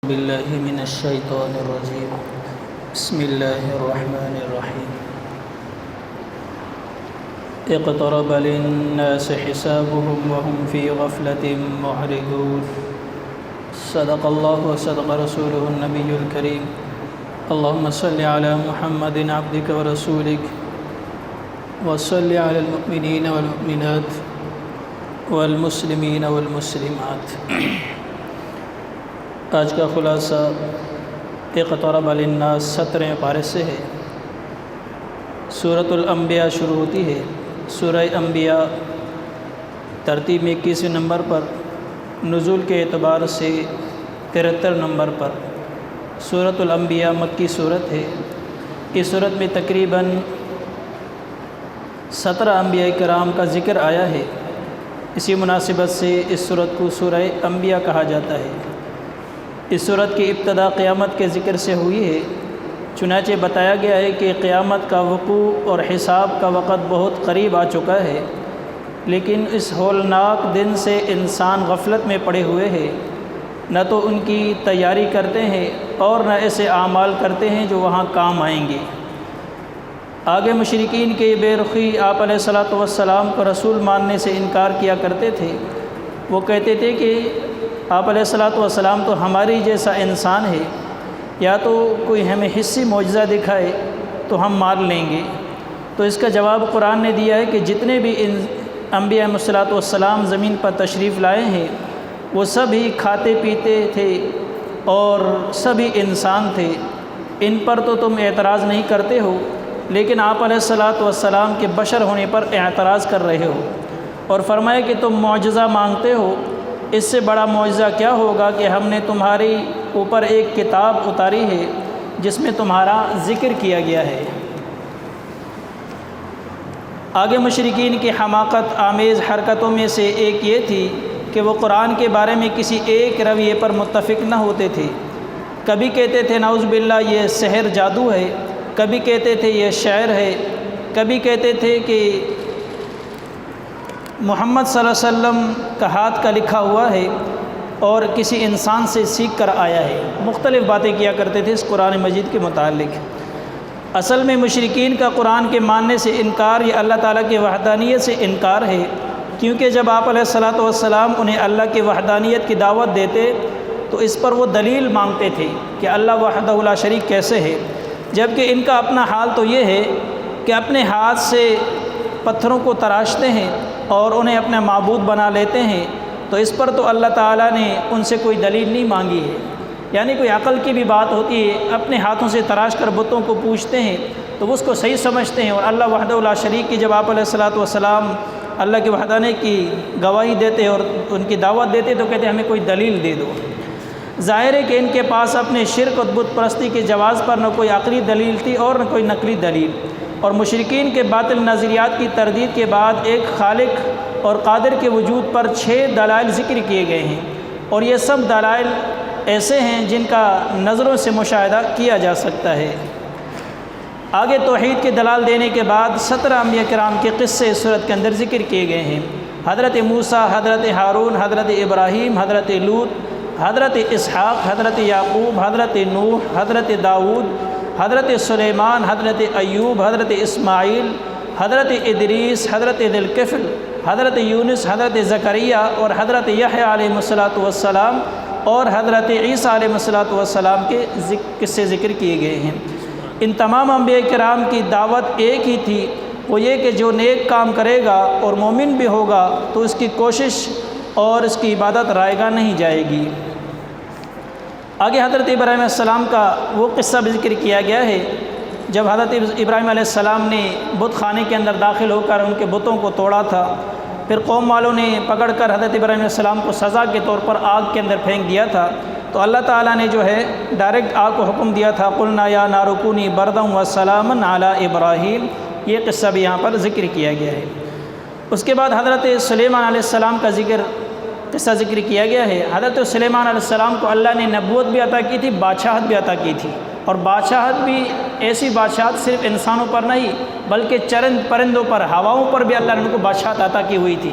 بالله من الشيطان الرجيم بسم الله الرحمن الرحيم اقترب للناس حسابهم وهم في غفلة معرضون صدق الله وصدق رسوله النبي الكريم اللهم صل على محمد عبدك ورسولك وصل على المؤمنين والمؤمنات والمسلمين والمسلمات آج کا خلاصہ اقترب للناس 17 پارے سے ہے۔ سورۃ الانبیاء شروع ہوتی ہے۔ سورہ انبیاء ترتیب میں 21 نمبر پر، نزول کے اعتبار سے 73 نمبر پر۔ سورۃ الانبیاء مکی صورت ہے۔ اس صورت میں تقریباً 17 انبیاء کرام کا ذکر آیا ہے۔ اسی مناسبت سے اس صورت کو سورہ انبیاء کہا جاتا ہے۔ اس صورت کی ابتدا قیامت کے ذکر سے ہوئی ہے، چنانچہ بتایا گیا ہے کہ قیامت کا وقوع اور حساب کا وقت بہت قریب آ چکا ہے، لیکن اس ہولناک دن سے انسان غفلت میں پڑے ہوئے ہیں، نہ تو ان کی تیاری کرتے ہیں اور نہ ایسے اعمال کرتے ہیں جو وہاں کام آئیں گے۔ آگے مشرکین کے بے رخی آپ علیہ الصلوۃ والسلام کو رسول ماننے سے انکار کیا کرتے تھے۔ وہ کہتے تھے کہ آپ علیہ الصلوۃ والسلام تو ہماری جیسا انسان ہے، یا تو کوئی ہمیں حسی معجزہ دکھائے تو ہم مان لیں گے۔ تو اس کا جواب قرآن نے دیا ہے کہ جتنے بھی انبیاء علیہ الصلوۃ والسلام زمین پر تشریف لائے ہیں، وہ سب ہی کھاتے پیتے تھے اور سبھی انسان تھے۔ ان پر تو تم اعتراض نہیں کرتے ہو، لیکن آپ علیہ الصلوۃ والسلام کے بشر ہونے پر اعتراض کر رہے ہو، اور فرمایا کہ تم معجزہ مانگتے ہو، اس سے بڑا معجزہ کیا ہوگا کہ ہم نے تمہاری اوپر ایک کتاب اتاری ہے جس میں تمہارا ذکر کیا گیا ہے۔ آگے مشرکین کی حماقت آمیز حرکتوں میں سے ایک یہ تھی کہ وہ قرآن کے بارے میں کسی ایک رویے پر متفق نہ ہوتے تھے۔ کبھی کہتے تھے نعوذ باللہ یہ سحر جادو ہے، کبھی کہتے تھے یہ شعر ہے، کبھی کہتے تھے کہ محمد صلی اللہ علیہ وسلم کا ہاتھ کا لکھا ہوا ہے اور کسی انسان سے سیکھ کر آیا ہے۔ مختلف باتیں کیا کرتے تھے اس قرآن مجید کے متعلق۔ اصل میں مشرکین کا قرآن کے ماننے سے انکار یہ اللہ تعالیٰ کی وحدانیت سے انکار ہے، کیونکہ جب آپ علیہ الصلوۃ والسلام انہیں اللہ کی وحدانیت کی دعوت دیتے تو اس پر وہ دلیل مانگتے تھے کہ اللہ وحدہ لا شریک کیسے ہے، جبکہ ان کا اپنا حال تو یہ ہے کہ اپنے ہاتھ سے پتھروں کو تراشتے ہیں اور انہیں اپنا معبود بنا لیتے ہیں۔ تو اس پر تو اللہ تعالیٰ نے ان سے کوئی دلیل نہیں مانگی ہے، یعنی کوئی عقل کی بھی بات ہوتی ہے، اپنے ہاتھوں سے تراش کر بتوں کو پوچھتے ہیں تو وہ اس کو صحیح سمجھتے ہیں، اور اللہ وحدہ لا شریک کی جب آپ علیہ الصلوۃ والسلام اللہ کی وحدانیت کی گواہی دیتے اور ان کی دعوت دیتے تو کہتے ہمیں کوئی دلیل دے دو۔ ظاہر ہے کہ ان کے پاس اپنے شرک اور بت پرستی کے جواز پر نہ کوئی عقلی دلیل تھی اور نہ کوئی نقلی دلیل، اور مشرکین کے باطل نظریات کی تردید کے بعد ایک خالق اور قادر کے وجود پر 6 دلائل ذکر کیے گئے ہیں، اور یہ سب دلائل ایسے ہیں جن کا نظروں سے مشاہدہ کیا جا سکتا ہے۔ آگے توحید کے دلال دینے کے بعد 17 انبیاء کرام کے قصے اس صورت کے اندر ذکر کیے گئے ہیں۔ حضرت موسیٰ، حضرت ہارون، حضرت ابراہیم، حضرت لوط، حضرت اسحاق، حضرت یعقوب، حضرت نوح، حضرت داؤد، حضرت سلیمان، حضرت ایوب، حضرت اسماعیل، حضرت ادریس، حضرت ذوالکفل، حضرت یونس، حضرت زکریا اور حضرت یحییٰ علیہ الصلوۃ والسلام اور حضرت عیسیٰ علیہ الصلوۃ والسلام کے قصے ذکر کیے گئے ہیں۔ ان تمام انبیاء کرام کی دعوت ایک ہی تھی، وہ یہ کہ جو نیک کام کرے گا اور مومن بھی ہوگا تو اس کی کوشش اور اس کی عبادت رائگاں نہیں جائے گی۔ آگے حضرت ابراہیم علیہ السلام کا وہ قصہ بھی ذکر کیا گیا ہے جب حضرت ابراہیم علیہ السلام نے بت خانے کے اندر داخل ہو کر ان کے بتوں کو توڑا تھا، پھر قوم والوں نے پکڑ کر حضرت ابراہیم علیہ السلام کو سزا کے طور پر آگ کے اندر پھینک دیا تھا، تو اللہ تعالیٰ نے جو ہے ڈائریکٹ آگ کو حکم دیا تھا قلنا یا نار کونی بردا وسلاما علی ابراہیم۔ یہ قصہ بھی یہاں پر ذکر کیا گیا ہے۔ اس کے بعد حضرت سلیمان علیہ السلام کا قصہ ذکر کیا گیا ہے۔ حضرت سلیمان علیہ السلام کو اللہ نے نبوت بھی عطا کی تھی، بادشاہت بھی عطا کی تھی، اور بادشاہت بھی ایسی بادشاہت صرف انسانوں پر نہیں بلکہ چرند پرندوں پر، ہواؤں پر بھی اللہ نے ان کو بادشاہت عطا کی ہوئی تھی۔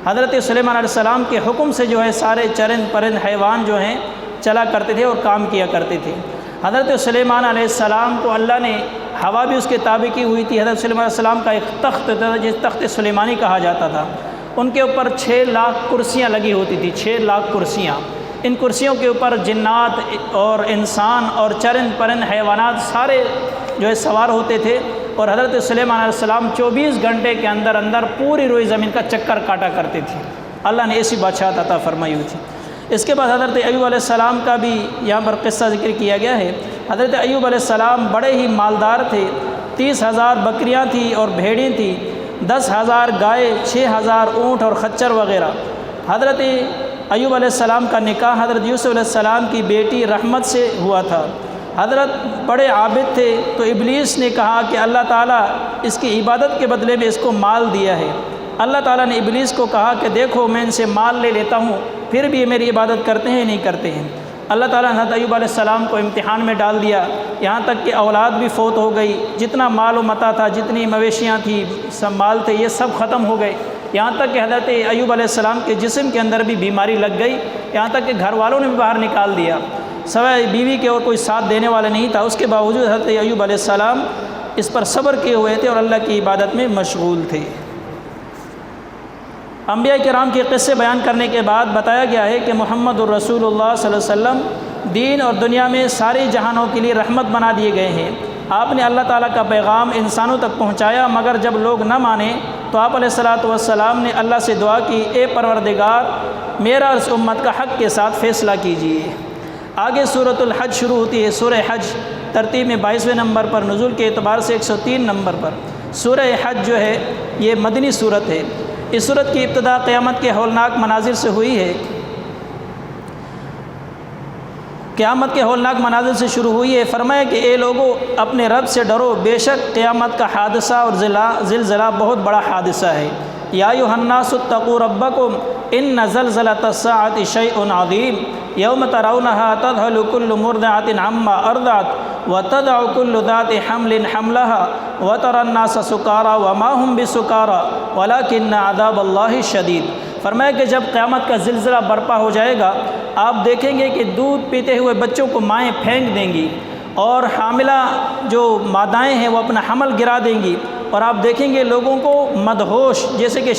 حضرت سلیمان علیہ السلام کے حکم سے جو ہے سارے چرند پرند حیوان جو ہیں چلا کرتے تھے اور کام کیا کرتے تھے۔ حضرت سلیمان علیہ السلام کو اللہ نے ہوا بھی اس کے تابع کی ہوئی تھی۔ حضرت سلیمان علیہ السلام کا ایک تخت تھا جس تخت سلیمانی کہا جاتا تھا، ان کے اوپر 6 لاکھ کرسیاں لگی ہوتی تھی، 6 لاکھ کرسیاں۔ ان کرسیوں کے اوپر جنات اور انسان اور چرند پرند حیوانات سارے جو ہے سوار ہوتے تھے، اور حضرت سلیمان علیہ السلام 24 گھنٹے کے اندر اندر پوری روئی زمین کا چکر کاٹا کرتے تھے۔ اللہ نے ایسی بادشاہت عطا فرمائی ہوئی تھی۔ اس کے بعد حضرت ایوب علیہ السلام کا بھی یہاں پر قصہ ذکر کیا گیا ہے۔ حضرت ایوب علیہ السلام بڑے ہی مالدار تھے، 30,000 بکریاں تھیں اور بھیڑیں تھیں، 10,000 گائے، 6,000 اونٹ اور خچر وغیرہ۔ حضرت ایوب علیہ السلام کا نکاح حضرت یوسف علیہ السلام کی بیٹی رحمت سے ہوا تھا۔ حضرت بڑے عابد تھے، تو ابلیس نے کہا کہ اللہ تعالیٰ اس کی عبادت کے بدلے میں اس کو مال دیا ہے۔ اللہ تعالیٰ نے ابلیس کو کہا کہ دیکھو میں ان سے مال لے لیتا ہوں، پھر بھی یہ میری عبادت کرتے ہیں نہیں کرتے ہیں۔ اللہ تعالیٰ نے حضرت ایوب علیہ السلام کو امتحان میں ڈال دیا، یہاں تک کہ اولاد بھی فوت ہو گئی، جتنا مال و متاع تھا، جتنی مویشیاں تھیں، سب مال تھے، یہ سب ختم ہو گئے۔ یہاں تک کہ حضرت ایوب علیہ السلام کے جسم کے اندر بھی بیماری لگ گئی، یہاں تک کہ گھر والوں نے بھی باہر نکال دیا، سوائے بیوی کے اور کوئی ساتھ دینے والا نہیں تھا۔ اس کے باوجود حضرت ایوب علیہ السلام اس پر صبر کیے ہوئے تھے اور اللہ کی عبادت میں مشغول تھے۔ انبیاء کرام کے قصے بیان کرنے کے بعد بتایا گیا ہے کہ محمد الرسول اللہ صلی اللہ علیہ وسلم دین اور دنیا میں ساری جہانوں کے لیے رحمت بنا دیے گئے ہیں۔ آپ نے اللہ تعالیٰ کا پیغام انسانوں تک پہنچایا، مگر جب لوگ نہ مانیں تو آپ علیہ الصلوۃ والسلام نے اللہ سے دعا کی، اے پروردگار میرا اس امت کا حق کے ساتھ فیصلہ کیجیے۔ آگے سورۃ الحج شروع ہوتی ہے۔ سورہ حج ترتیب میں 22ویں نمبر پر، نزول کے اعتبار سے 103 نمبر پر۔ سورہ حج جو ہے یہ مدنی صورت ہے۔ اس صورت کی ابتدا قیامت کے ہولناک مناظر سے ہوئی ہے۔ قیامت کے ہولناک مناظر سے شروع ہوئی ہے۔ فرمایا کہ اے لوگو اپنے رب سے ڈرو، بے شک قیامت کا حادثہ اور زلزلہ بہت بڑا حادثہ ہے۔ یا ایھا الناس اتقوا ربکم ان زلزلۃ الساعۃ شیء عظیم یوم ترونها تذهل كل مرضعۃ عما ارضعت وتضع كل ذات حمل حملها وترى الناس سکارى وما هم بسکارى ولكن عذاب اللہ شدید۔ فرمایا کہ جب قیامت کا زلزلہ برپا ہو جائے گا، آپ دیکھیں گے کہ دودھ پیتے ہوئے بچوں کو مائیں پھینک دیں گی، اور حاملہ جو مادائیں ہیں وہ اپنا حمل گرا دیں گی، اور آپ دیکھیں گے لوگوں کو مدہوش جیسے کہ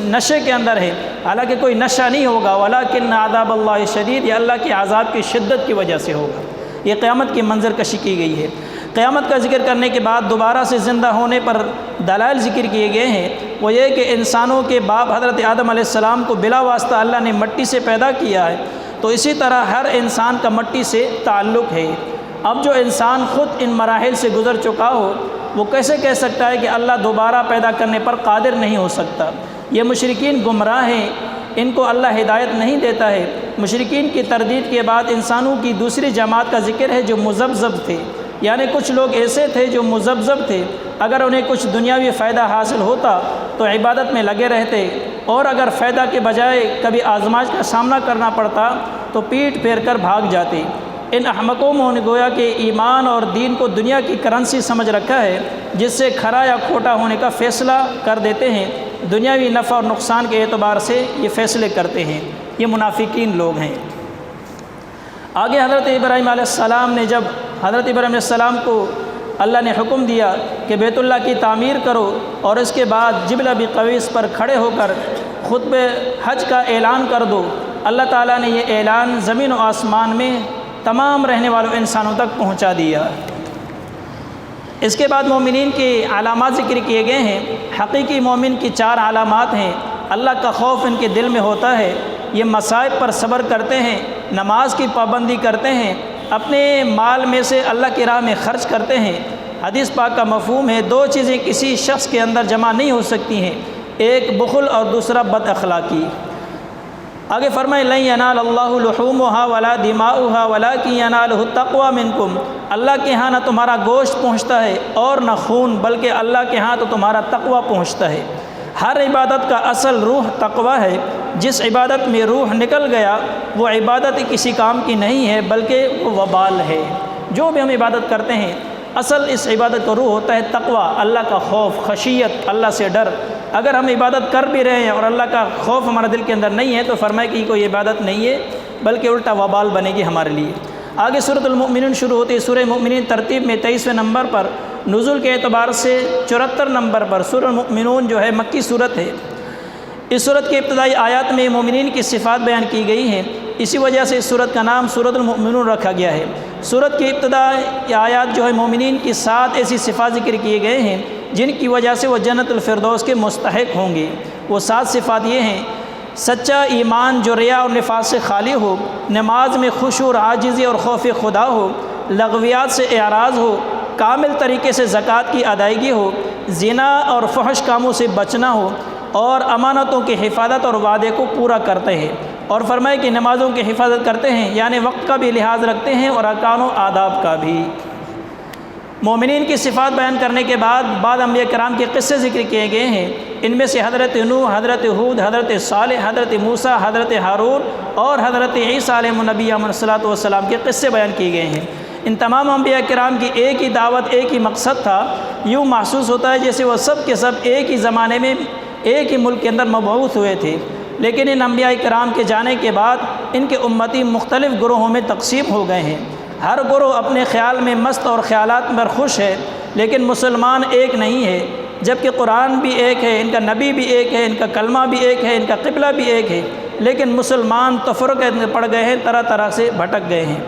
نشے کے اندر ہے، حالانکہ کوئی نشہ نہیں ہوگا، ولیکن عذاب اللہ شدید، یہ اللہ کے عذاب کی شدت کی وجہ سے ہوگا۔ یہ قیامت کی منظر کشی کی گئی ہے۔ قیامت کا ذکر کرنے کے بعد دوبارہ سے زندہ ہونے پر دلائل ذکر کیے گئے ہیں۔ وہ یہ کہ انسانوں کے باپ حضرت آدم علیہ السلام کو بلا واسطہ اللہ نے مٹی سے پیدا کیا ہے، تو اسی طرح ہر انسان کا مٹی سے تعلق ہے۔ اب جو انسان خود ان مراحل سے گزر چکا ہو، وہ کیسے کہہ سکتا ہے کہ اللہ دوبارہ پیدا کرنے پر قادر نہیں ہو سکتا؟ یہ مشرکین گمراہ ہیں، ان کو اللہ ہدایت نہیں دیتا ہے۔ مشرکین کی تردید کے بعد انسانوں کی دوسری جماعت کا ذکر ہے جو مذبذب تھے، یعنی کچھ لوگ ایسے تھے جو مذبذب تھے، اگر انہیں کچھ دنیاوی فائدہ حاصل ہوتا تو عبادت میں لگے رہتے، اور اگر فائدہ کے بجائے کبھی آزمائش کا سامنا کرنا پڑتا تو پیٹ پھیر کر بھاگ جاتے۔ ان احمقوں نے گویا کہ ایمان اور دین کو دنیا کی کرنسی سمجھ رکھا ہے، جس سے کھرا یا کھوٹا ہونے کا فیصلہ کر دیتے ہیں، دنیاوی نفع اور نقصان کے اعتبار سے یہ فیصلے کرتے ہیں۔ یہ منافقین لوگ ہیں۔ آگے حضرت ابراہیم علیہ السلام نے جب حضرت ابراہیم علیہ السلام کو اللہ نے حکم دیا کہ بیت اللہ کی تعمیر کرو، اور اس کے بعد جبل ابی قویس پر کھڑے ہو کر خطبہ حج کا اعلان کر دو، اللہ تعالیٰ نے یہ اعلان زمین و آسمان میں تمام رہنے والوں انسانوں تک پہنچا دیا۔ اس کے بعد مومنین کی علامات ذکر کیے گئے ہیں۔ حقیقی مومن کی 4 علامات ہیں۔ اللہ کا خوف ان کے دل میں ہوتا ہے، یہ مصائب پر صبر کرتے ہیں، نماز کی پابندی کرتے ہیں، اپنے مال میں سے اللہ کی راہ میں خرچ کرتے ہیں۔ حدیث پاک کا مفہوم ہے 2 چیزیں کسی شخص کے اندر جمع نہیں ہو سکتی ہیں، ایک بخل اور دوسرا بد اخلاقی۔ آگے فرمائے لن ینال اللہ لحومها ولا دماؤها ولکن ینالہ التقوی منکم، اللہ کے ہاں نہ تمہارا گوشت پہنچتا ہے اور نہ خون، بلکہ اللہ کے ہاں تو تمہارا تقوی پہنچتا ہے۔ ہر عبادت کا اصل روح تقوی ہے۔ جس عبادت میں روح نکل گیا وہ عبادت کسی کام کی نہیں ہے، بلکہ وہ وبال ہے۔ جو بھی ہم عبادت کرتے ہیں، اصل اس عبادت کا روح ہوتا ہے تقوی، اللہ کا خوف، خشیت، اللہ سے ڈر۔ اگر ہم عبادت کر بھی رہے ہیں اور اللہ کا خوف ہمارے دل کے اندر نہیں ہے تو فرمائے کہ یہ کوئی عبادت نہیں ہے، بلکہ الٹا وبال بنے گی ہمارے لیے۔ آگے سورۃ المؤمنون شروع ہوتی ہے۔ سورہ مومنین ترتیب میں 23ویں نمبر پر، نزول کے اعتبار سے 74 نمبر پر سورۃ المؤمنون جو ہے مکی صورت ہے۔ اس صورت کے ابتدائی آیات میں مومنین کی صفات بیان کی گئی ہیں، اسی وجہ سے اس صورت کا نام سورۃ المؤمنون رکھا گیا ہے۔ صورت کی ابتدائی آیات جو ہے مومنین کی 7 ایسی صفات ذکر کیے گئے ہیں جن کی وجہ سے وہ جنت الفردوس کے مستحق ہوں گے۔ وہ 7 صفات یہ ہیں: سچا ایمان جو ریا اور نفاق سے خالی ہو، نماز میں خشوع اور عاجزی اور خوف خدا ہو، لغویات سے اعراض ہو، کامل طریقے سے زکوٰۃ کی ادائیگی ہو، زنا اور فحش کاموں سے بچنا ہو، اور امانتوں کی حفاظت اور وعدے کو پورا کرتے ہیں۔ اور فرمائے کہ نمازوں کی حفاظت کرتے ہیں، یعنی وقت کا بھی لحاظ رکھتے ہیں اور ارکان و آداب کا بھی۔ مومنین کی صفات بیان کرنے کے بعد انبیاء کرام کے قصے ذکر کیے گئے ہیں۔ ان میں سے حضرت نوح، حضرت ہود، حضرت صالح، حضرت موسیٰ، حضرت ہارون اور حضرت عیسیٰ علیہ النبی الصلاۃ والسلام کے قصے بیان کیے گئے ہیں۔ ان تمام انبیاء کرام کی ایک ہی دعوت، ایک ہی مقصد تھا۔ یوں محسوس ہوتا ہے جیسے وہ سب کے سب ایک ہی زمانے میں ایک ہی ملک کے اندر مبعوث ہوئے تھے، لیکن ان انبیاء کرام کے جانے کے بعد ان کے امتی مختلف گروہوں میں تقسیم ہو گئے ہیں۔ ہر گروہ اپنے خیال میں مست اور خیالات میں خوش ہے، لیکن مسلمان ایک نہیں ہے۔ جبکہ قرآن بھی ایک ہے، ان کا نبی بھی ایک ہے، ان کا کلمہ بھی ایک ہے، ان کا قبلہ بھی ایک ہے، لیکن مسلمان تفرقے میں پڑ گئے ہیں، طرح طرح سے بھٹک گئے ہیں۔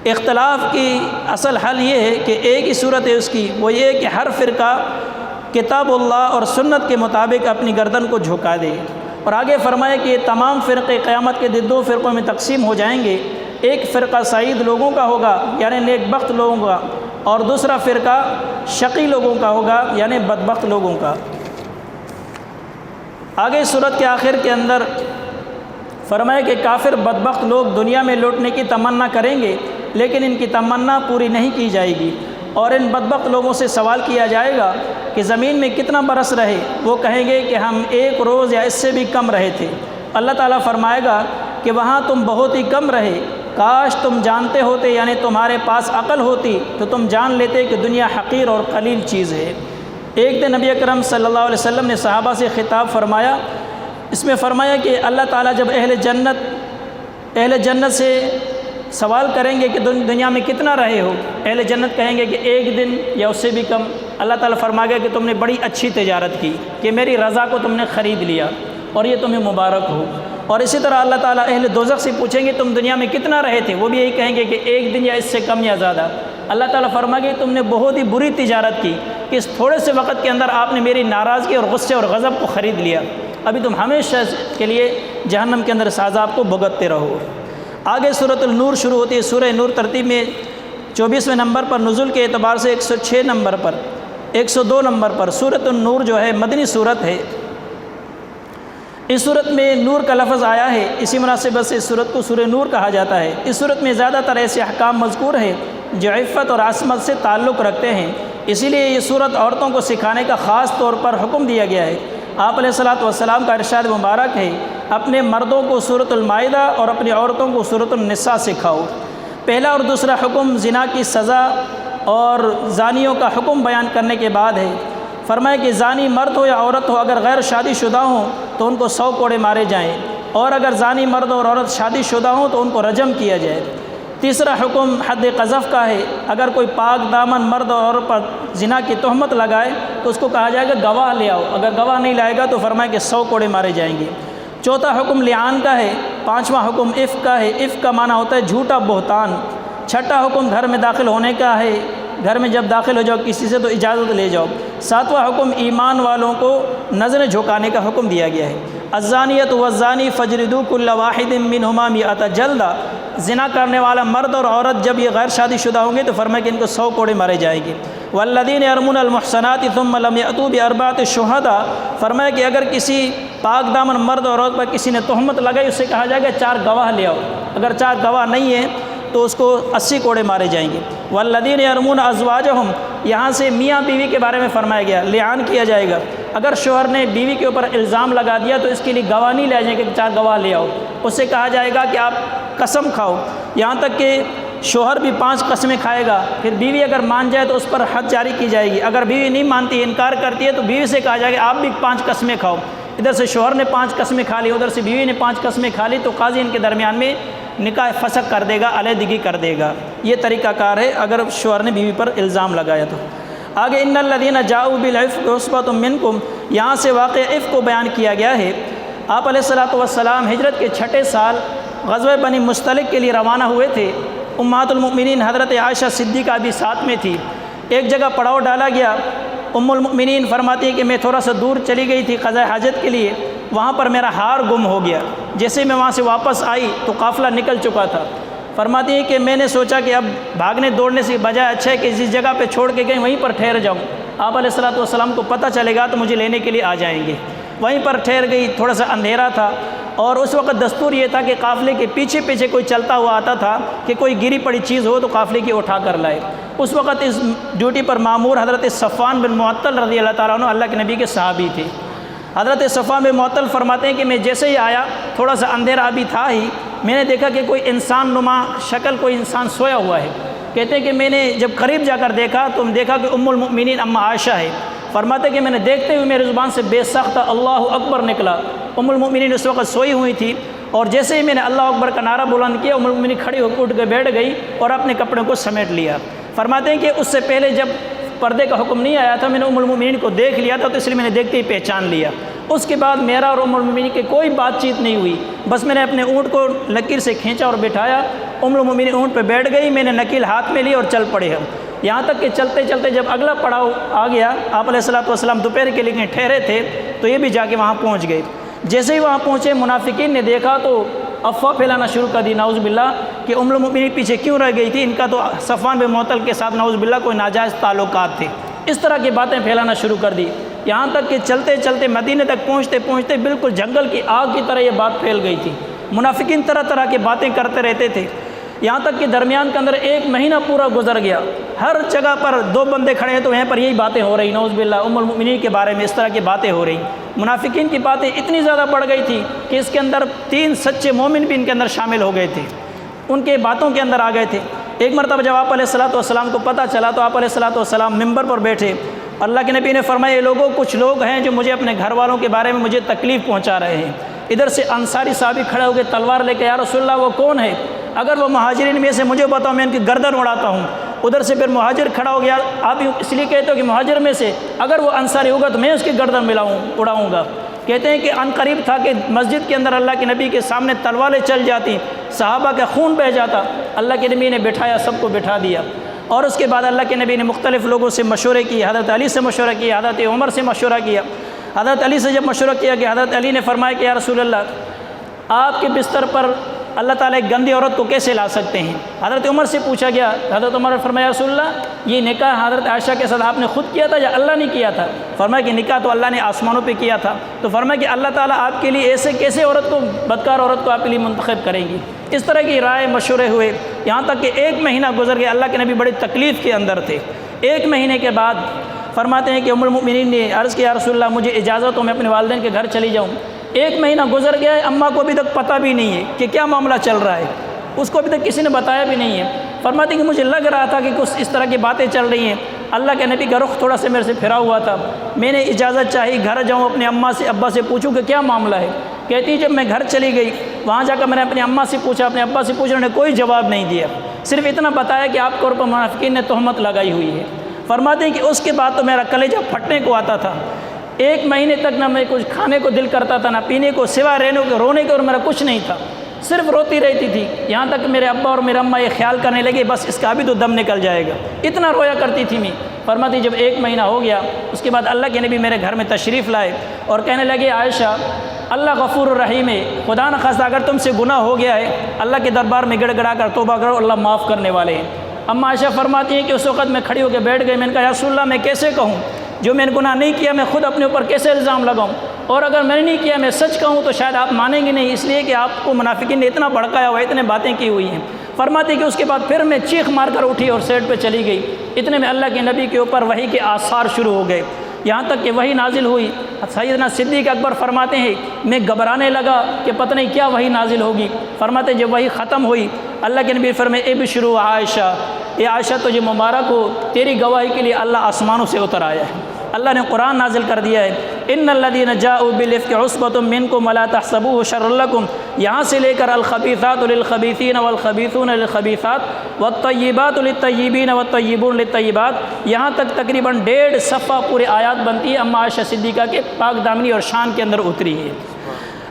اختلاف کی اصل حل یہ ہے کہ ایک ہی صورت ہے اس کی، وہ یہ کہ ہر فرقہ کتاب اللہ اور سنت کے مطابق اپنی گردن کو جھکا دے۔ اور آگے فرمائے کہ تمام فرقے قیامت کے دن 2 فرقوں میں تقسیم ہو جائیں گے۔ ایک فرقہ سعید لوگوں کا ہوگا، یعنی نیک بخت لوگوں کا، اور دوسرا فرقہ شقی لوگوں کا ہوگا، یعنی بدبخت لوگوں کا۔ آگے سورت کے آخر کے اندر فرمائے کہ کافر بدبخت لوگ دنیا میں لوٹنے کی تمنا کریں گے، لیکن ان کی تمنا پوری نہیں کی جائے گی، اور ان بدبخت لوگوں سے سوال کیا جائے گا کہ زمین میں کتنا برس رہے؟ وہ کہیں گے کہ ہم 1 روز یا اس سے بھی کم رہے تھے۔ اللہ تعالیٰ فرمائے گا کہ وہاں تم بہت ہی کم رہے، کاش تم جانتے ہوتے، یعنی تمہارے پاس عقل ہوتی تو تم جان لیتے کہ دنیا حقیر اور قلیل چیز ہے۔ ایک دن نبی اکرم صلی اللہ علیہ وسلم نے صحابہ سے خطاب فرمایا، اس میں فرمایا کہ اللہ تعالیٰ جب اہل جنت سے سوال کریں گے کہ دنیا میں کتنا رہے ہو، اہل جنت کہیں گے کہ 1 دن یا اس سے بھی کم۔ اللہ تعالیٰ فرمائے گا کہ تم نے بڑی اچھی تجارت کی، کہ میری رضا کو تم نے خرید لیا، اور یہ تمہیں مبارک ہو۔ اور اسی طرح اللہ تعالیٰ اہل دوزخ سے پوچھیں گے تم دنیا میں کتنا رہے تھے، وہ بھی یہی کہیں گے کہ 1 دن یا اس سے کم یا زیادہ۔ اللہ تعالیٰ فرمائے گا کہ تم نے بہت ہی بری تجارت کی، کہ اس تھوڑے سے وقت کے اندر آپ نے میری ناراضگی اور غصے اور غضب کو خرید لیا، ابھی تم ہمیشہ کے لیے جہنم کے اندر اس عذاب کو بھگتتے رہو۔ آگے سورۃ النور شروع ہوتی ہے۔ سورہ نور ترتیب میں 24ویں نمبر پر، نزول کے اعتبار سے 106 نمبر پر، 102 نمبر پر سورۃ النور جو ہے مدنی صورت ہے۔ اس صورت میں نور کا لفظ آیا ہے، اسی مناسبت سے اس صورت کو سورہ نور کہا جاتا ہے۔ اس صورت میں زیادہ تر ایسے احکام مذکور ہیں جو عفت اور عصمت سے تعلق رکھتے ہیں، اسی لیے یہ صورت عورتوں کو سکھانے کا خاص طور پر حکم دیا گیا ہے۔ آپ علیہ الصلاۃ والسلام کا ارشاد مبارک ہے، اپنے مردوں کو سورۃ المائدہ اور اپنی عورتوں کو سورۃ النساء سکھاؤ۔ پہلا اور دوسرا حکم زنا کی سزا اور زانیوں کا حکم بیان کرنے کے بعد ہے۔ فرمایا کہ زانی مرد ہو یا عورت ہو، اگر غیر شادی شدہ ہوں تو ان کو 100 کوڑے مارے جائیں، اور اگر زانی مرد اور عورت شادی شدہ ہوں تو ان کو رجم کیا جائے۔ تیسرا حکم حد قذف کا ہے، اگر کوئی پاک دامن مرد اور عورت پر زنا کی تہمت لگائے تو اس کو کہا جائے گا گواہ لے آؤ، اگر گواہ نہیں لائے گا تو فرمایا کہ 100 کوڑے مارے جائیں گے۔ چوتھا حکم لعان کا ہے۔ پانچواں حکم عفق کا ہے، عفق کا معنی ہوتا ہے جھوٹا بہتان۔ چھٹا حکم گھر میں داخل ہونے کا ہے، گھر میں جب داخل ہو جاؤ کسی سے تو اجازت لے جاؤ۔ ساتواں حکم ایمان والوں کو نظریں جھکانے کا حکم دیا گیا ہے۔ الزانیۃ والزانی فاجلدوا کل واحد منہما 100 جلدہ۔ زنا کرنے والا مرد اور عورت جب یہ غیر شادی شدہ ہوں گے تو فرمایا کہ ان کو 100 کوڑے مارے جائیں گے۔ والذین یرمون المحصنات ثم لم یأتوا بأربعة شہداء۔ فرمایا کہ اگر کسی پاک دامن مرد اور عورت پر کسی نے تہمت لگائی، اس سے کہا جائے گا 4 گواہ لے آؤ، اگر 4 گواہ نہیں ہیں تو اس کو 80 کوڑے مارے جائیں گے۔ والذین یرمون ازواجہم، یہاں سے میاں بیوی کے بارے میں فرمایا گیا، لعان کیا جائے گا۔ اگر شوہر نے بیوی کے اوپر الزام لگا دیا تو اس کے لیے گواہ نہیں لے جائیں گے کہ 4 گواہ لے آؤ، اس سے کہا جائے گا کہ آپ قسم کھاؤ، یہاں تک کہ شوہر بھی 5 قسمیں کھائے گا۔ پھر بیوی اگر مان جائے تو اس پر حد جاری کی جائے گی، اگر بیوی نہیں مانتی، انکار کرتی ہے تو بیوی سے کہا جائے گا آپ بھی 5 قسمیں کھاؤ۔ ادھر سے شوہر نے 5 قسمیں کھا لی، ادھر سے بیوی نے 5 قسمیں کھا لی، تو قاضی ان کے درمیان میں نکاح فسخ کر دے گا، علیحدگی کر دے گا۔ یہ طریقہ کار ہے اگر شوہر نے بیوی پر الزام لگایا تو۔ آگے ان الذین جاؤوا بالعفک عصبۃ منکم، یہاں سے واقعہ عفک کو بیان کیا گیا ہے۔ آپ علیہ الصلوۃ والسلام ہجرت کے 6 سال غزوہ بنی مستلق کے لیے روانہ ہوئے تھے۔ امہات المؤمنین حضرت عائشہ صدیقہ بھی ساتھ میں تھی۔ ایک جگہ پڑاؤ ڈالا گیا۔ ام المؤمنین فرماتی ہے کہ میں تھوڑا سا دور چلی گئی تھی قضاء حاجت کے لیے، وہاں پر میرا ہار گم ہو گیا۔ جیسے میں وہاں سے واپس آئی تو قافلہ نکل چکا تھا۔ فرماتی ہے کہ میں نے سوچا کہ اب بھاگنے دوڑنے سے بجائے اچھا ہے کہ جس جگہ پہ چھوڑ کے گئے وہیں پر ٹھہر جاؤں، آپ علیہ الصلوۃ والسلام کو پتہ چلے گا تو مجھے لینے کے لیے آ جائیں گے۔ وہیں پر ٹھہر گئی، تھوڑا سا اندھیرا تھا، اور اس وقت دستور یہ تھا کہ قافلے کے پیچھے پیچھے کوئی چلتا ہوا آتا تھا کہ کوئی گری پڑی چیز ہو تو قافلے کی اٹھا کر لائے۔ اس وقت اس ڈیوٹی پر مامور حضرت صفوان بن معطل رضی اللہ تعالیٰ عنہ اللہ کے نبی کے صحابی تھے۔ حضرت صفوان بن معطل فرماتے ہیں کہ میں جیسے ہی آیا، تھوڑا سا اندھیرا ابھی تھا ہی، میں نے دیکھا کہ کوئی انسان نما شکل کوئی انسان سویا ہوا ہے۔ کہتے ہیں کہ میں نے جب قریب جا کر دیکھا تو دیکھا کہ ام المؤمنین اما عائشہ ہے۔ فرماتے ہیں کہ میں نے دیکھتے ہوئے میری زبان سے بے سخت اللہ اکبر نکلا۔ ام المؤمنین اس وقت سوئی ہوئی تھی، اور جیسے ہی میں نے اللہ اکبر کا نعرہ بلند کیا، ام المؤمنین کھڑی ہو کے اٹھ کے بیٹھ گئی اور اپنے کپڑوں کو سمیٹ لیا۔ فرماتے ہیں کہ اس سے پہلے جب پردے کا حکم نہیں آیا تھا میں نے ام المؤمنین کو دیکھ لیا تھا، تو اس لیے میں نے دیکھتے ہی پہچان لیا۔ اس کے بعد میرا اور ام المؤمنین کی کوئی بات چیت نہیں ہوئی، بس میں نے اپنے اونٹ کو لکیر سے کھینچا اور بٹھایا۔ ام المؤمنین اونٹ پہ بیٹھ گئی، میں نے نکیل ہاتھ میں لی اور چل پڑے ہم، یہاں تک کہ چلتے چلتے جب اگلا پڑاؤ آ گیا، آپ علیہ الصلوۃ والسلام دوپہر کے لیے ٹھہرے تھے تو یہ بھی جا کے وہاں پہنچ گئے۔ جیسے ہی وہاں پہنچے منافقین نے دیکھا تو افواہ پھیلانا شروع کر دی، نعوذ باللہ، کہ ام المؤمنین پیچھے کیوں رہ گئی تھی، ان کا تو صفوان بن معطل کے ساتھ نعوذ باللہ کوئی ناجائز تعلقات تھے۔ اس طرح کی باتیں پھیلانا شروع کر دی، یہاں تک کہ چلتے چلتے مدینے تک پہنچتے پہنچتے بالکل جنگل کی آگ کی طرح یہ بات پھیل گئی تھی۔ منافقین طرح طرح کی باتیں کرتے رہتے تھے، یہاں تک کہ درمیان کے اندر 1 مہینہ پورا گزر گیا۔ ہر جگہ پر 2 بندے کھڑے ہیں تو یہاں پر یہی باتیں ہو رہی، نعوذ باللہ، ام المؤمنین کے بارے میں اس طرح کی باتیں ہو رہی۔ منافقین کی باتیں اتنی زیادہ بڑھ گئی تھی کہ اس کے اندر 3 سچے مومن بھی ان کے اندر شامل ہو گئے تھے، ان کے باتوں کے اندر آ گئے تھے۔ ایک مرتبہ جب آپ علیہ الصلوۃ والسلام کو پتہ چلا تو آپ علیہ الصلوۃ والسلام ممبر پر بیٹھے، اللہ کے نبی نے فرمایا، یہ لوگوں کچھ لوگ ہیں جو مجھے اپنے گھر والوں کے بارے میں مجھے تکلیف پہنچا رہے ہیں۔ ادھر سے انصاری صحابی کھڑے ہو کے تلوار لے کے، یا رسول اللہ وہ کون ہے؟ اگر وہ مہاجرین میں سے مجھے بتاؤ میں ان کی گردن اڑاتا ہوں۔ ادھر سے پھر مہاجر کھڑا ہو گیا، آپ اس لیے کہتے ہو کہ مہاجر میں سے اگر وہ انصاری ہوگا تو میں اس کی گردن اڑاؤں گا۔ کہتے ہیں کہ ان قریب تھا کہ مسجد کے اندر اللہ کے نبی کے سامنے تلواریں چل جاتی، صحابہ کا خون بہہ جاتا۔ اللہ کے نبی نے بٹھایا، سب کو بٹھا دیا، اور اس کے بعد اللہ کے نبی نے مختلف لوگوں سے مشورے کیے، حضرت علی سے مشورہ کیا، حضرت عمر سے مشورہ کیا۔ حضرت علی سے جب مشورہ کیا کہ حضرت علی نے فرمایا کہ یا رسول اللہ، آپ کے بستر پر اللہ تعالیٰ ایک گندی عورت کو کیسے لا سکتے ہیں؟ حضرت عمر سے پوچھا گیا، حضرت عمر نے فرمایا یا رسول اللہ، یہ نکاح حضرت عائشہ کے ساتھ آپ نے خود کیا تھا یا اللہ نے کیا تھا؟ فرمایا کہ نکاح تو اللہ نے آسمانوں پہ کیا تھا۔ تو فرمایا کہ اللہ تعالیٰ آپ کے لیے ایسے کیسے عورت کو، بدکار عورت کو آپ کے لیے منتخب کریں گی؟ اس طرح کی رائے مشورے ہوئے، یہاں تک کہ 1 مہینہ گزر گیا۔ اللہ کے نبی بڑی تکلیف کے اندر تھے۔ 1 مہینے کے بعد فرماتے ہیں کہ ام المؤمنین نے عرض کیا، یا رسول اللہ مجھے اجازت ہو میں اپنے والدین کے گھر چلی جاؤں۔ 1 مہینہ گزر گیا ہے، اماں کو ابھی تک پتہ بھی نہیں ہے کہ کیا معاملہ چل رہا ہے، اس کو ابھی تک کسی نے بتایا بھی نہیں ہے۔ فرماتے ہیں کہ مجھے لگ رہا تھا کہ کچھ اس طرح کی باتیں چل رہی ہیں۔ اللہ کے نبی کا رخ تھوڑا سے میرے سے پھرا ہوا تھا، میں نے اجازت چاہی گھر جاؤں، اپنے اماں سے ابا سے پوچھوں کہ کیا معاملہ ہے۔ کہتی جب میں گھر چلی گئی، وہاں جا کر میں نے اپنی اماں سے پوچھا، اپنے ابا سے پوچھا، انہوں نے کوئی جواب نہیں دیا، صرف اتنا بتایا کہ آپ کے اوپر منافقین نے تہمت لگائی ہوئی ہے۔ فرماتے ہیں کہ اس کے بعد تو میرا کلیجہ پھٹنے کو آتا تھا۔ 1 مہینے تک نہ میں کچھ کھانے کو دل کرتا تھا، نہ پینے کو، سوائے رونے کے اور میرا کچھ نہیں تھا، صرف روتی رہتی تھی۔ یہاں تک کہ میرے ابا اور میرے اماں یہ خیال کرنے لگے بس اس کا بھی تو دم نکل جائے گا، اتنا رویا کرتی تھی میں۔ فرماتی جب 1 مہینہ ہو گیا، اس کے بعد اللہ کے نبی میرے گھر میں تشریف لائے اور کہنے لگے، عائشہ اللہ غفور الرحیم ہے، خدا نخواستہ اگر تم سے گناہ ہو گیا ہے اللہ کے دربار میں گڑ گڑا کر توبہ کرو، اللہ معاف کرنے والے ہیں۔ اما عائشہ فرماتی ہیں کہ اس وقت میں کھڑی ہو کے بیٹھ گئی، میں نے کہا یا رسول اللہ میں کیسے کہوں، جو میں نے گناہ نہیں کیا میں خود اپنے اوپر کیسے الزام لگاؤں، اور اگر میں نے نہیں کیا میں سچ کہوں تو شاید آپ مانیں گے نہیں، اس لیے کہ آپ کو منافقین نے اتنا بھڑکایا ہوا ہے، اتنے باتیں کی ہوئی ہیں۔ فرماتی کہ اس کے بعد پھر میں چیخ مار کر اٹھی اور سیٹ پہ چلی گئی۔ اتنے میں اللہ کے نبی کے اوپر وحی کے آثار شروع ہو گئے، یہاں تک کہ وحی نازل ہوئی۔ سیدنا صدیق اکبر فرماتے ہیں میں گھبرانے لگا کہ پتہ نہیں کیا وحی نازل ہوگی۔ فرماتے جب وحی ختم ہوئی اللہ کے نبی فرمائے ابشروا عائشہ، اے عائشہ تجھے مبارک ہو، تیری گواہی کے لیے اللہ آسمانوں سے اتر آیا ہے، اللہ نے قرآن نازل کر دیا ہے۔ ان الذین جاؤوا بالافک عصبۃ منکم ولا تحسبوه شرا لکم، یہاں سے لے کر الخبیثات للخبیثین والخبیثون للخبیثات والطیبات للطیبین والطیبون للطیبات، یہاں تک تقریباً 1.5 صفحہ پورے آیات بنتی ہے اما عائشہ صدیقہ کے پاک دامنی اور شان کے اندر اتری ہے۔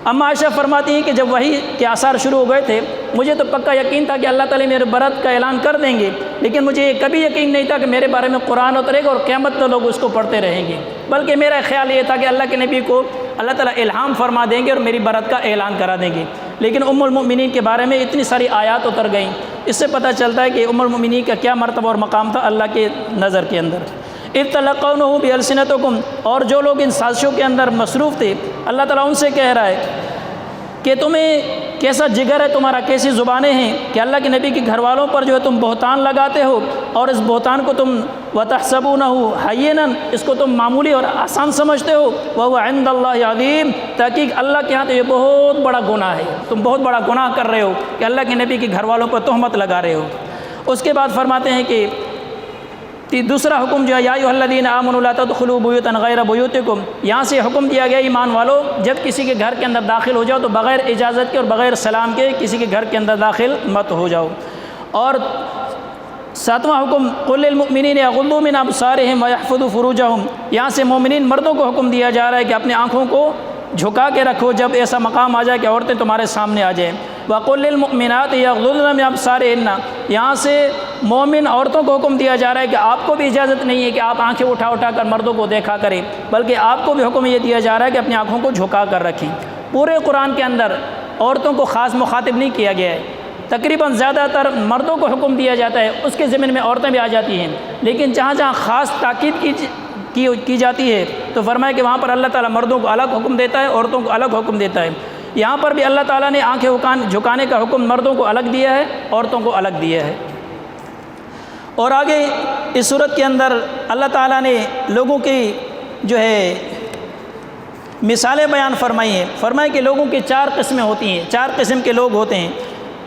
اما عائشہ فرماتی ہیں کہ جب وحی کے آثار شروع ہو گئے تھے مجھے تو پکا یقین تھا کہ اللہ تعالیٰ میرے برات کا اعلان کر دیں گے، لیکن مجھے یہ کبھی یقین نہیں تھا کہ میرے بارے میں قرآن اترے گا اور قیامت تک لوگ اس کو پڑھتے رہیں گے، بلکہ میرا خیال یہ تھا کہ اللہ کے نبی کو اللہ تعالیٰ الہام فرما دیں گے اور میری برات کا اعلان کرا دیں گے۔ لیکن ام المؤمنین کے بارے میں اتنی ساری آیات اتر گئیں، اس سے پتہ چلتا ہے کہ ام المؤمنین کا کیا مرتبہ اور مقام تھا اللہ کے نظر کے اندر۔ اذ تلقونہ بألسنتکم، اور جو لوگ ان سازشوں کے اندر مصروف تھے اللہ تعالیٰ ان سے کہہ رہا ہے کہ تمہیں کیسا جگر ہے تمہارا، کیسی زبانیں ہیں کہ اللہ کے نبی کے گھر والوں پر جو ہے تم بہتان لگاتے ہو، اور اس بہتان کو تم وَتَحْسَبُونَهُ هَيِّنًا، اس کو تم معمولی اور آسان سمجھتے ہو، وَهُوَ عِنْدَ اللَّهِ عَظِيمٌ، تحقیق اللہ کے ہاں تو یہ بہت بڑا گناہ ہے، تم بہت بڑا گناہ کر رہے ہو کہ اللہ کے نبی کے گھر والوں پر تہمت لگا رہے ہو۔ اس کے بعد فرماتے ہیں کہ دوسرا حکم جو ہے یا ایھا الذین آمنوا لا تدخلوا بیوتا غیر بیوتکم، یہاں سے حکم دیا گیا ایمان والو جب کسی کے گھر کے اندر داخل ہو جاؤ تو بغیر اجازت کے اور بغیر سلام کے کسی کے گھر کے اندر داخل مت ہو جاؤ۔ اور ساتواں حکم قل للمؤمنین یغضوا من ابصارہم ویحفظوا فروجہم، یہاں سے مومنین مردوں کو حکم دیا جا رہا ہے کہ اپنے آنکھوں کو جھکا کے رکھو جب ایسا مقام آ جائے کہ عورتیں تمہارے سامنے آ جائیں۔ وَقُلْ لِلْمُؤْمِنَاتِ يَغْضُضْنَ مِنْ أَبْصَارِهِنَّ، یہاں سے مومن عورتوں کو حکم دیا جا رہا ہے کہ آپ کو بھی اجازت نہیں ہے کہ آپ آنکھیں اٹھا اٹھا کر مردوں کو دیکھا کریں، بلکہ آپ کو بھی حکم یہ دیا جا رہا ہے کہ اپنی آنکھوں کو جھکا کر رکھیں۔ پورے قرآن کے اندر عورتوں کو خاص مخاطب نہیں کیا گیا ہے، تقریباً زیادہ تر مردوں کو حکم دیا جاتا ہے، اس کے ضمن میں عورتیں بھی آ جاتی ہیں، لیکن جہاں جہاں خاص تاکید کی جاتی ہے تو فرمایا کہ وہاں پر اللہ تعالیٰ مردوں کو الگ حکم دیتا ہے، عورتوں کو الگ حکم دیتا ہے۔ یہاں پر بھی اللہ تعالیٰ نے آنکھیں جھکانے کا حکم مردوں کو الگ دیا ہے، عورتوں کو الگ دیا ہے۔ اور آگے اس صورت کے اندر اللہ تعالیٰ نے لوگوں کی جو ہے مثالیں بیان فرمائی ہیں، فرمایا کہ لوگوں کی 4 قسمیں ہوتی ہیں، 4 قسم کے لوگ ہوتے ہیں۔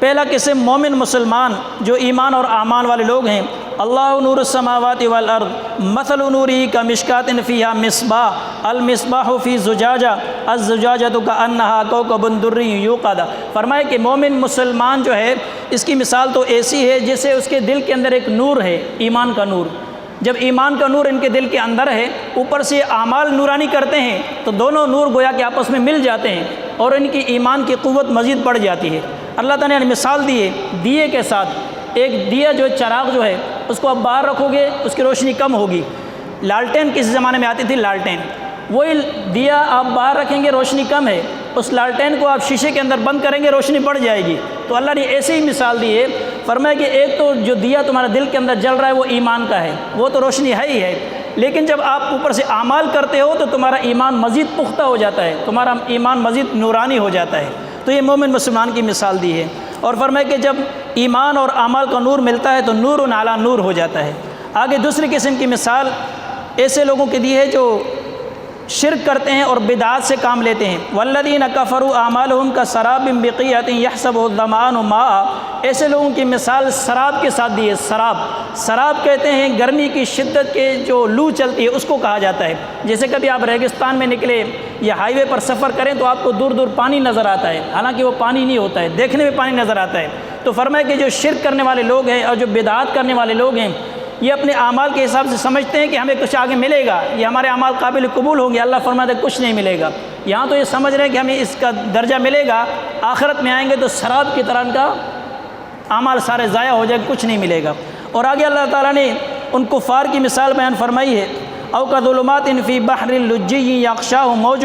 پہلا قسم مومن مسلمان جو ایمان اور اعمال والے لوگ ہیں، اللہ نور السماوات والارض مثل نوری کمشکات فیہا مصباح المصباح فی زجاجہ الزجاجۃ کأنہا کوکب دری یوقد، فرمائے کہ مومن مسلمان جو ہے اس کی مثال تو ایسی ہے جیسے اس کے دل کے اندر ایک نور ہے، ایمان کا نور۔ جب ایمان کا نور ان کے دل کے اندر ہے، اوپر سے اعمال نورانی کرتے ہیں تو دونوں نور گویا کہ آپس میں مل جاتے ہیں اور ان کی ایمان کی قوت مزید بڑھ جاتی ہے۔ اللہ تعالیٰ نے مثال دی ہے دیے کے ساتھ، ایک دیا جو چراغ جو ہے اس کو آپ باہر رکھو گے اس کی روشنی کم ہوگی، لالٹین کسی زمانے میں آتی تھی لالٹین، وہی دیا آپ باہر رکھیں گے روشنی کم ہے، اس لالٹین کو آپ شیشے کے اندر بند کریں گے روشنی بڑھ جائے گی۔ تو اللہ نے ایسے ہی مثال دی ہے، فرمایا کہ ایک تو جو دیا تمہارا دل کے اندر جل رہا ہے وہ ایمان کا ہے، وہ تو روشنی ہے ہی ہے، لیکن جب آپ اوپر سے اعمال کرتے ہو تو تمہارا ایمان مزید پختہ ہو جاتا ہے، تمہارا ایمان مزید نورانی ہو جاتا ہے۔ تو یہ مومن مسلمان کی مثال دی ہے، اور فرمایا کہ جب ایمان اور اعمال کا نور ملتا ہے تو نور علی نور ہو جاتا ہے۔ آگے دوسری قسم کی مثال ایسے لوگوں کی دی ہے جو شرک کرتے ہیں اور بدعات سے کام لیتے ہیں۔ والذین کفروا اعمالهم کسراب بقیعۃ یحسبہ الظمآن ماء، ایسے لوگوں کی مثال سراب کے ساتھ دی ہے۔ سراب کہتے ہیں گرمی کی شدت کے جو لو چلتی ہے اس کو کہا جاتا ہے۔ جیسے کبھی آپ ریگستان میں نکلے یا ہائی وے پر سفر کریں تو آپ کو دور دور پانی نظر آتا ہے، حالانکہ وہ پانی نہیں ہوتا ہے، دیکھنے میں پانی نظر آتا ہے۔ تو فرمایا کہ جو شرک کرنے والے لوگ ہیں اور جو بدعات کرنے والے لوگ ہیں یہ اپنے اعمال کے حساب سے سمجھتے ہیں کہ ہمیں کچھ آگے ملے گا، یہ ہمارے اعمال قابل قبول ہوں گے، اللہ فرماتا ہے کچھ نہیں ملے گا۔ یہاں تو یہ سمجھ رہے ہیں کہ ہمیں اس کا درجہ ملے گا، آخرت میں آئیں گے تو سراب کی طرح ان کا اعمال سارے ضائع ہو جائے، کچھ نہیں ملے گا۔ اور آگے اللہ تعالیٰ نے ان کفار کی مثال بیان فرمائی ہے، او کظلمات فی بحر لجی یغشاہ موج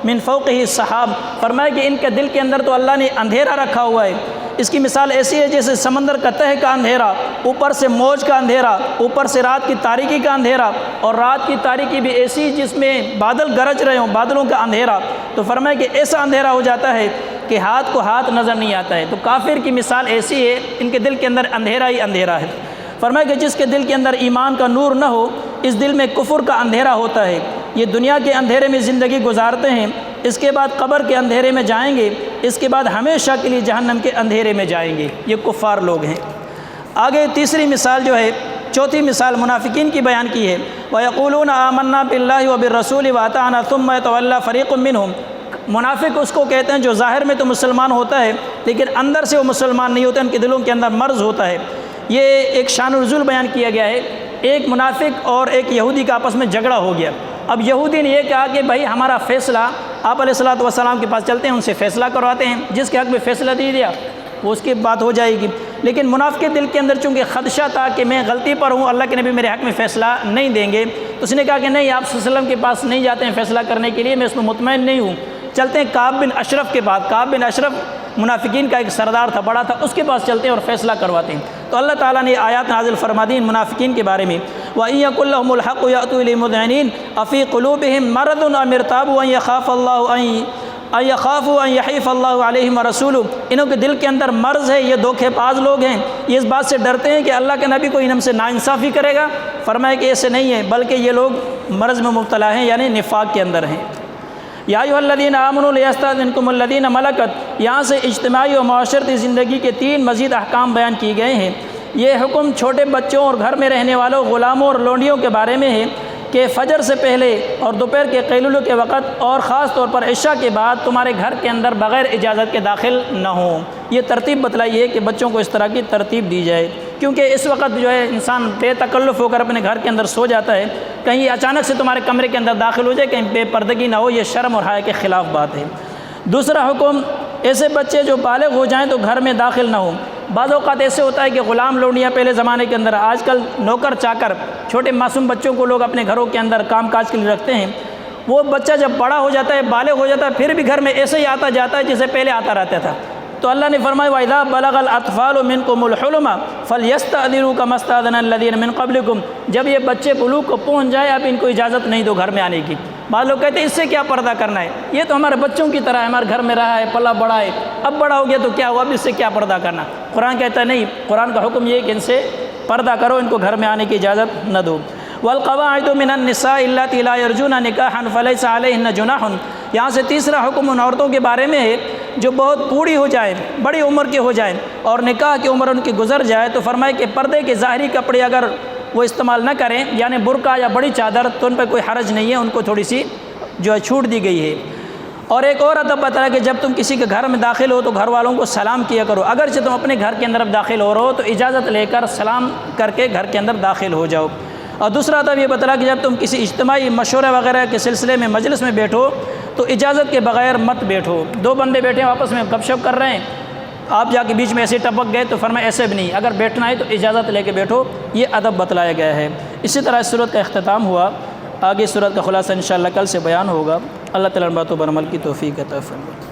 من فوقہ سحاب، فرمایا کہ ان کے دل کے اندر تو اللہ نے اندھیرا رکھا ہوا ہے، اس کی مثال ایسی ہے جیسے سمندر کا تہہ کا اندھیرا، اوپر سے موج کا اندھیرا، اوپر سے رات کی تاریکی کا اندھیرا، اور رات کی تاریکی بھی ایسی جس میں بادل گرج رہے ہوں، بادلوں کا اندھیرا۔ تو فرمایا کہ ایسا اندھیرا ہو جاتا ہے کہ ہاتھ کو ہاتھ نظر نہیں آتا ہے۔ تو کافر کی مثال ایسی ہے، ان کے دل کے اندر اندھیرا ہی اندھیرا ہے۔ فرمایا کہ جس کے دل کے اندر ایمان کا نور نہ ہو، اس دل میں کفر کا اندھیرا ہوتا ہے، یہ دنیا کے اندھیرے میں زندگی گزارتے ہیں، اس کے بعد قبر کے اندھیرے میں جائیں گے، اس کے بعد ہمیشہ کے لیے جہنم کے اندھیرے میں جائیں گے۔ یہ کفار لوگ ہیں۔ آگے تیسری مثال جو ہے چوتھی مثال منافقین کی بیان کی ہے وَيَقُولُونَ آمَنَّا بِاللَّهِ وَبِالرَّسُولِ وَأَطَعْنَا ثُمَّ يَتَوَلَّىٰ فَرِيقٌ مِّنْهُمْ۔ منافق اس کو کہتے ہیں جو ظاہر میں تو مسلمان ہوتا ہے لیکن اندر سے وہ مسلمان نہیں ہوتے، ان کے دلوں کے اندر مرض ہوتا ہے۔ یہ ایک شان النزول بیان کیا گیا ہے۔ ایک منافق اور ایک یہودی کا آپس میں جھگڑا ہو گیا۔ اب یہودی نے یہ کہا کہ بھائی ہمارا فیصلہ آپ علیہ الصلوۃ والسلام کے پاس چلتے ہیں، ان سے فیصلہ کرواتے ہیں، جس کے حق میں فیصلہ دے دیا وہ اس کی بات ہو جائے گی۔ لیکن منافق کے دل کے اندر چونکہ خدشہ تھا کہ میں غلطی پر ہوں، اللہ کے نبی میرے حق میں فیصلہ نہیں دیں گے، تو اس نے کہا کہ نہیں، آپ صلی اللہ علیہ وسلم کے پاس نہیں جاتے ہیں فیصلہ کرنے کے لیے، میں اس میں مطمئن نہیں ہوں، چلتے ہیں کعب بن اشرف کے بعد۔ کعب بن اشرف منافقین کا ایک سردار تھا، بڑا تھا، اس کے پاس چلتے ہیں اور فیصلہ کرواتے ہیں۔ تو اللہ تعالیٰ نے آیات نازل فرما دی منافقین کے بارے میں، وَإِن يَكُن لَّهُمُ الْحَقُّ يَأْتُوا إِلَيْهِ مُذْعِنِينَ أَفِي قُلُوبِهِم مَّرَضٌ أَمِ ارْتَابُوا أَن يَخَافَ يَحِيفَ اللَّهُ عَلَيْهِمْ وَرَسُولُهُ۔ انہوں کے دل کے اندر مرض ہے، یہ دھوکے باز لوگ ہیں، یہ اس بات سے ڈرتے ہیں کہ اللہ کے نبی کو ان سے ناانصافی کرے گا۔ فرمایا کہ ایسے نہیں ہے، بلکہ یہ لوگ مرض میں مبتلا ہیں، یعنی نفاق کے اندر ہیں۔ یا ایھا الذین آمنوا لیستأذنکم الذین ملکت، یہاں سے اجتماعی و معاشرتی زندگی کے 3 مزید احکام بیان کیے گئے ہیں۔ یہ حکم چھوٹے بچوں اور گھر میں رہنے والوں غلاموں اور لونڈیوں کے بارے میں ہے کہ فجر سے پہلے اور دوپہر کے قیلولے کے وقت اور خاص طور پر عشاء کے بعد تمہارے گھر کے اندر بغیر اجازت کے داخل نہ ہوں۔ یہ ترتیب بتلائی ہے کہ بچوں کو اس طرح کی ترتیب دی جائے، کیونکہ اس وقت جو ہے انسان بے تکلف ہو کر اپنے گھر کے اندر سو جاتا ہے، کہیں اچانک سے تمہارے کمرے کے اندر داخل ہو جائے، کہیں بے پردگی نہ ہو، یہ شرم اور حیا کے خلاف بات ہے۔ دوسرا حکم، ایسے بچے جو بالغ ہو جائیں تو گھر میں داخل نہ ہوں۔ بعض اوقات ایسے ہوتا ہے کہ غلام لونڈیاں پہلے زمانے کے اندر، آج کل نوکر چاکر، چھوٹے معصوم بچوں کو لوگ اپنے گھروں کے اندر کام کاج کے لیے رکھتے ہیں۔ وہ بچہ جب بڑا ہو جاتا ہے، بالغ ہو جاتا ہے، پھر بھی گھر میں ایسے ہی آتا جاتا ہے جیسے پہلے آتا رہتا تھا۔ تو اللہ نے فرمایا وَإِذَا بَلَغَ الْأَطْفَالُ مِنْكُمُ الْحُلُمَ فَلْيَسْتَأْذِنُوا كَمَا اسْتَأْذَنَ الَّذِينَ مِنْ قَبْلِكُمْ۔ جب یہ بچے بلوغ کو پہنچ جائے اب ان کو اجازت نہیں دو گھر میں آنے کی۔ بعض لوگ کہتے ہیں اس سے کیا پردہ کرنا ہے، یہ تو ہمارے بچوں کی طرح ہے، ہمارے گھر میں رہا ہے، پلا بڑا ہے، اب بڑا ہو گیا تو کیا ہوا، اب اس سے کیا پردہ کرنا۔ قرآن کہتا ہے نہیں، قرآن کا حکم یہ ہے کہ ان سے پردہ کرو، ان کو گھر میں آنے کی اجازت نہ دو۔ وَالْقَوَاعِدُ مِنَ النِّسَاءِ اللَّاتِي لَا يَرْجُونَ نِكَاحًا فَلَيْسَ عَلَيْهِنَّ جُنَاحٌ۔ یہاں سے تیسرا حکم ان عورتوں کے بارے میں ہے جو بہت بوڑھی ہو جائیں، بڑی عمر کے ہو جائیں اور نکاح کی عمر ان کی گزر جائے، تو فرمائے کہ پردے کے ظاہری کپڑے اگر وہ استعمال نہ کریں، یعنی برقع یا بڑی چادر، تو ان پہ کوئی حرج نہیں ہے، ان کو تھوڑی سی جو ہے چھوٹ دی گئی ہے۔ اور ایک اور ادب بتایا کہ جب تم کسی کے گھر میں داخل ہو تو گھر والوں کو سلام کیا کرو، اگرچہ تم اپنے گھر کے اندر اب داخل ہو رہے ہو تو اجازت لے کر سلام کر کے گھر کے اندر داخل ہو جاؤ۔ اور دوسرا ادب یہ بتایا کہ جب تم کسی اجتماعی مشورہ وغیرہ کے سلسلے میں مجلس میں بیٹھو تو اجازت کے بغیر مت بیٹھو۔ 2 بندے بیٹھے ہیں آپس میں گپ شپ کر رہے ہیں، آپ جا کے بیچ میں ایسے ٹپک گئے تو فرمایا ایسے بھی نہیں، اگر بیٹھنا ہے تو اجازت لے کے بیٹھو، یہ ادب بتلایا گیا ہے۔ اسی طرح اس صورت کا اختتام ہوا، آگے صورت کا خلاصہ انشاءاللہ کل سے بیان ہوگا۔ اللہ تعالیٰ باتوں پر عمل کی توفیق عطا فرمائے۔